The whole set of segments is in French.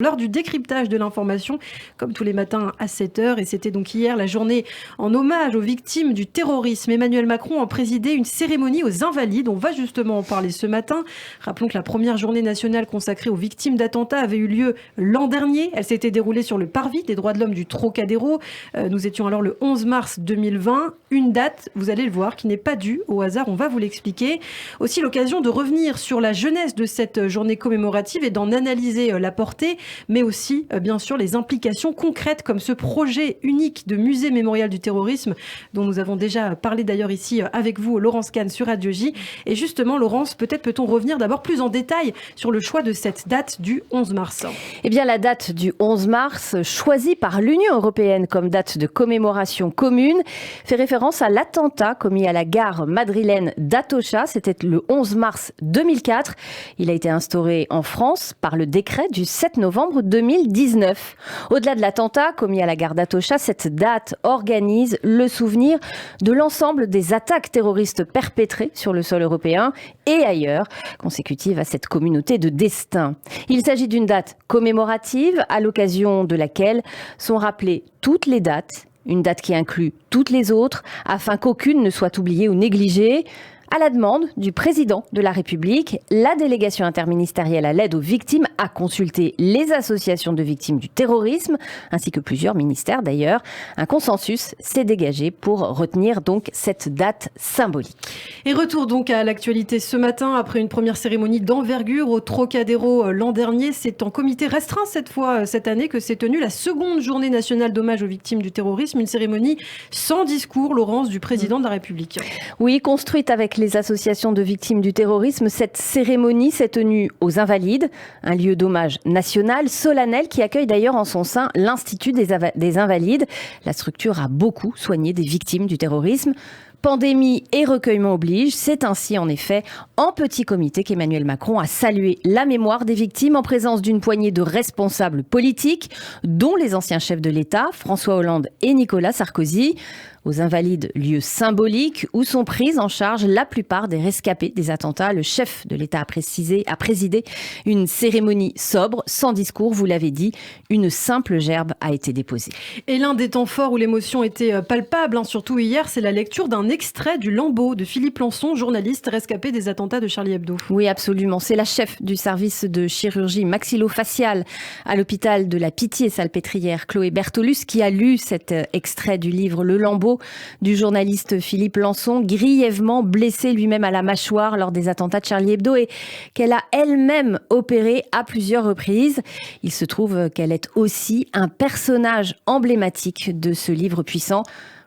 L'heure du décryptage de l'information, comme tous les matins à 7h, et c'était donc hier la journée en hommage aux victimes du terrorisme. Emmanuel Macron a présidé une cérémonie aux Invalides. On va justement en parler ce matin. Rappelons que la première journée nationale consacrée aux victimes d'attentats avait eu lieu l'an dernier. Elle s'était déroulée sur le parvis des droits de l'homme du Trocadéro. Nous étions alors le 11 mars 2020. Une date, vous allez le voir, qui n'est pas due au hasard. On va vous l'expliquer. Aussi l'occasion de revenir sur la jeunesse de cette journée commémorative et d'en analyser la portée, mais aussi, bien sûr, les implications concrètes comme ce projet unique de musée mémorial du terrorisme dont nous avons déjà parlé d'ailleurs ici avec vous, Laurence Kahn, sur Radio J. Et justement, Laurence, peut-être peut-on revenir d'abord plus en détail sur le choix de cette date du 11 mars. Eh bien, la date du 11 mars, choisie par l'Union européenne comme date de commémoration commune, fait référence à l'attentat commis à la gare madrilène d'Atocha. C'était le 11 mars 2004. Il a été instauré en France par le décret du 7 novembre 2019. Au-delà de l'attentat commis à la gare d'Atocha, cette date organise le souvenir de l'ensemble des attaques terroristes perpétrées sur le sol européen et ailleurs, consécutives à cette communauté de destin. Il s'agit d'une date commémorative à l'occasion de laquelle sont rappelées toutes les dates, une date qui inclut toutes les autres, afin qu'aucune ne soit oubliée ou négligée. À la demande du président de la République, la délégation interministérielle à l'aide aux victimes a consulté les associations de victimes du terrorisme, ainsi que plusieurs ministères d'ailleurs. Un consensus s'est dégagé pour retenir donc cette date symbolique. Et retour donc à l'actualité ce matin, après une première cérémonie d'envergure au Trocadéro l'an dernier. C'est en comité restreint cette fois, cette année, que s'est tenue la seconde journée nationale d'hommage aux victimes du terrorisme. Une cérémonie sans discours, Laurence, du président de la République. Oui, construite avec les associations de victimes du terrorisme, cette cérémonie s'est tenue aux Invalides, un lieu d'hommage national, solennel, qui accueille d'ailleurs en son sein l'Institut des Invalides. La structure a beaucoup soigné des victimes du terrorisme. Pandémie et recueillement oblige, c'est ainsi en effet en petit comité qu'Emmanuel Macron a salué la mémoire des victimes en présence d'une poignée de responsables politiques, dont les anciens chefs de l'État, François Hollande et Nicolas Sarkozy. Aux Invalides, lieu symbolique où sont prises en charge la plupart des rescapés des attentats. Le chef de l'État a présidé une cérémonie sobre, sans discours, vous l'avez dit. Une simple gerbe a été déposée. Et l'un des temps forts où l'émotion était palpable, surtout hier, c'est la lecture d'un extrait du Lambeau de Philippe Lançon, journaliste rescapé des attentats de Charlie Hebdo. Oui, absolument. C'est la chef du service de chirurgie maxillofaciale à l'hôpital de la Pitié-Salpêtrière, Chloé Bertolus, qui a lu cet extrait du livre Le Lambeau du journaliste Philippe Lançon, grièvement blessé lui-même à la mâchoire lors des attentats de Charlie Hebdo et qu'elle a elle-même opéré à plusieurs reprises. Il se trouve qu'elle est aussi un personnage emblématique de ce livre puissant.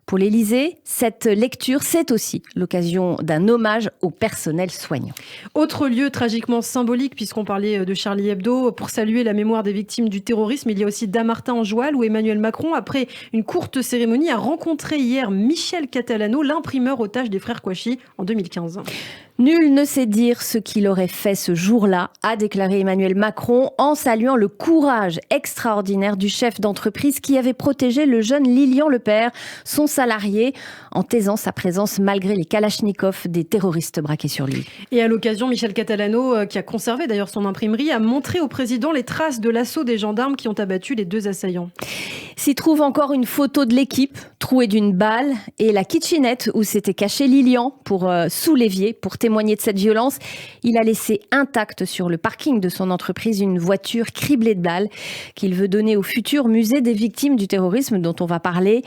Pour l'Élysée, cette lecture, c'est aussi l'occasion d'un hommage au personnel soignant. Autre lieu tragiquement symbolique, puisqu'on parlait de Charlie Hebdo, pour saluer la mémoire des victimes du terrorisme, il y a aussi Dammartin-en-Joal, où Emmanuel Macron, après une courte cérémonie, a rencontré hier Michel Catalano, l'imprimeur otage des frères Kouachi en 2015. Nul ne sait dire ce qu'il aurait fait ce jour-là, a déclaré Emmanuel Macron en saluant le courage extraordinaire du chef d'entreprise qui avait protégé le jeune Lilian Lepère, son salarié, en taisant sa présence malgré les kalachnikovs des terroristes braqués sur lui. Et à l'occasion, Michel Catalano, qui a conservé d'ailleurs son imprimerie, a montré au président les traces de l'assaut des gendarmes qui ont abattu les deux assaillants. S'y trouve encore une photo de l'équipe, trouée d'une balle, et la kitchenette où s'était caché Lilian sous l'évier pour témoigner de cette violence. Il a laissé intacte sur le parking de son entreprise une voiture criblée de balles qu'il veut donner au futur musée des victimes du terrorisme dont on va parler.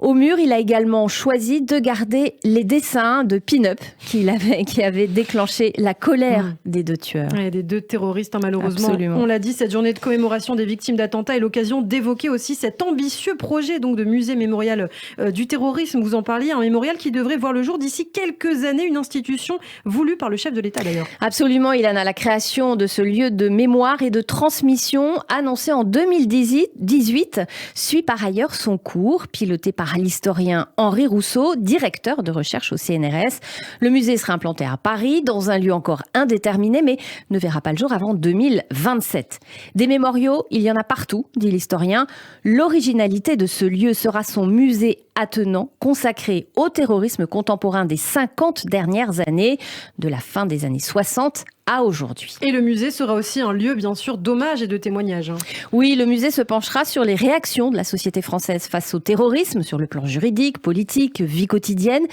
Au mur, il a également choisi de garder les dessins de pin-up qui avaient déclenché la colère des deux tueurs. Ouais, des deux terroristes, malheureusement. Absolument. On l'a dit, cette journée de commémoration des victimes d'attentats est l'occasion d'évoquer aussi cet ambitieux projet donc, de musée mémorial du terrorisme. Vous en parliez, un mémorial qui devrait voir le jour d'ici quelques années, une institution voulue par le chef de l'État d'ailleurs. Absolument, Ilana. La création de ce lieu de mémoire et de transmission annoncé en 2018 suit par ailleurs son cours, piloté par l'historien Henri Rousseau, directeur de recherche au CNRS. Le musée sera implanté à Paris, dans un lieu encore indéterminé, mais ne verra pas le jour avant 2027. Des mémoriaux, il y en a partout, dit l'historien. L'originalité de ce lieu sera son musée attenant, consacré au terrorisme contemporain des 50 dernières années, de la fin des années 60 à aujourd'hui. Et le musée sera aussi un lieu, bien sûr, d'hommage et de témoignage. Oui, le musée se penchera sur les réactions de la société française face au terrorisme, sur le plan juridique, politique, vie quotidienne.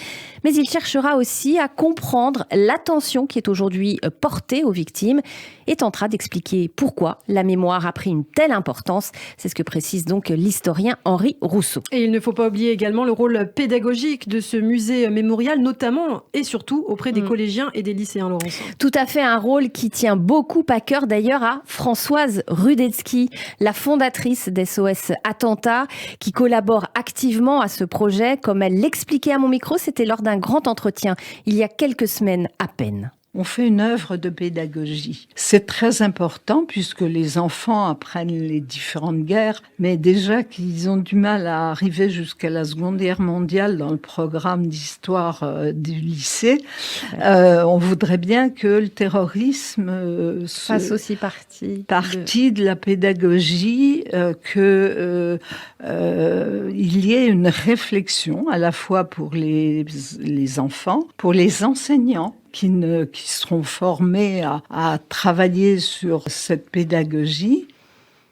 Mais il cherchera aussi à comprendre l'attention qui est aujourd'hui portée aux victimes et tentera d'expliquer pourquoi la mémoire a pris une telle importance. C'est ce que précise donc l'historien Henri Rousseau. Et il ne faut pas oublier également le rôle pédagogique de ce musée mémorial, notamment et surtout auprès des collégiens et des lycéens, Laurence. Tout à fait, un rôle qui tient beaucoup à cœur d'ailleurs à Françoise Rudetsky, la fondatrice d'SOS Attentat, qui collabore activement à ce projet. Comme elle l'expliquait à mon micro, c'était lors d'un grand entretien il y a quelques semaines à peine. On fait une œuvre de pédagogie. C'est très important puisque les enfants apprennent les différentes guerres, mais déjà qu'ils ont du mal à arriver jusqu'à la Seconde Guerre mondiale dans le programme d'histoire du lycée, on voudrait bien que le terrorisme fasse aussi partie de la pédagogie, qu'il y ait une réflexion à la fois pour les enfants, pour les enseignants, qui seront formés à travailler sur cette pédagogie.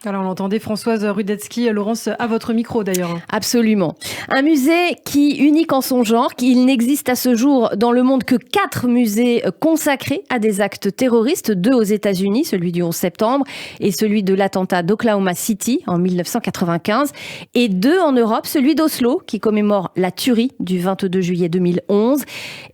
Alors, on l'entendait, Françoise Rudetsky, Laurence, à votre micro d'ailleurs. Absolument. Un musée qui, unique en son genre, qu'il n'existe à ce jour dans le monde que 4 musées consacrés à des actes terroristes, 2 aux États-Unis, celui du 11 septembre, et celui de l'attentat d'Oklahoma City en 1995, et 2 en Europe, celui d'Oslo, qui commémore la tuerie du 22 juillet 2011,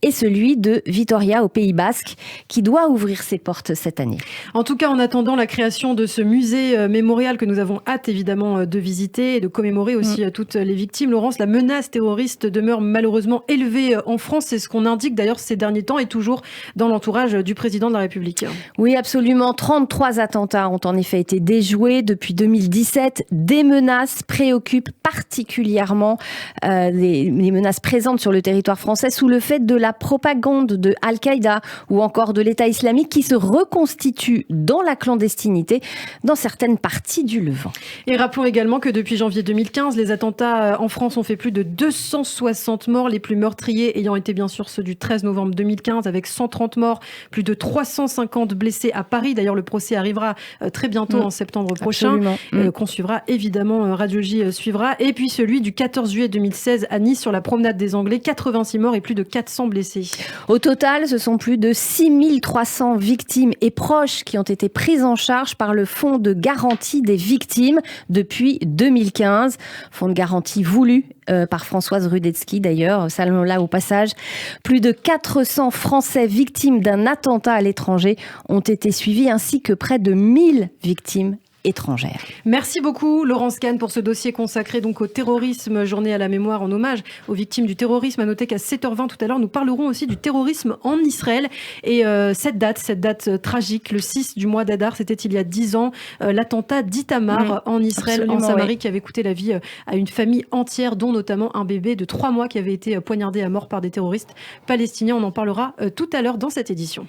et celui de Vitoria au Pays Basque, qui doit ouvrir ses portes cette année. En tout cas, en attendant la création de ce musée mémorial que nous avons hâte évidemment de visiter et de commémorer aussi toutes les victimes. Laurence, la menace terroriste demeure malheureusement élevée en France. C'est ce qu'on indique d'ailleurs ces derniers temps et toujours dans l'entourage du président de la République. Oui, absolument. 33 attentats ont en effet été déjoués depuis 2017. Des menaces préoccupent particulièrement les menaces présentes sur le territoire français sous le fait de la propagande de Al-Qaïda ou encore de l'État islamique qui se reconstitue dans la clandestinité dans certaines parties du Levant. Et rappelons également que depuis janvier 2015, les attentats en France ont fait plus de 260 morts, les plus meurtriers ayant été bien sûr ceux du 13 novembre 2015 avec 130 morts, plus de 350 blessés à Paris. D'ailleurs, le procès arrivera très bientôt en septembre prochain, qu'on suivra évidemment, Radio J suivra. Et puis celui du 14 juillet 2016 à Nice sur la promenade des Anglais, 86 morts et plus de 400 blessés. Au total, ce sont plus de 6300 victimes et proches qui ont été prises en charge par le Fonds de garantie des victimes depuis 2015. Fonds de garantie voulu par Françoise Rudetsky d'ailleurs. Saluons-la au passage. Plus de 400 Français victimes d'un attentat à l'étranger ont été suivis ainsi que près de 1000 victimes étrangères. Merci beaucoup Laurence Kahn pour ce dossier consacré donc au terrorisme, journée à la mémoire en hommage aux victimes du terrorisme. À noter qu'à 7h20 tout à l'heure, nous parlerons aussi du terrorisme en Israël et cette date tragique, le 6 du mois d'Adar, c'était il y a 10 ans, l'attentat d'Itamar en Israël, en Samarie, qui avait coûté la vie à une famille entière, dont notamment un bébé de 3 mois qui avait été poignardé à mort par des terroristes palestiniens. On en parlera tout à l'heure dans cette édition.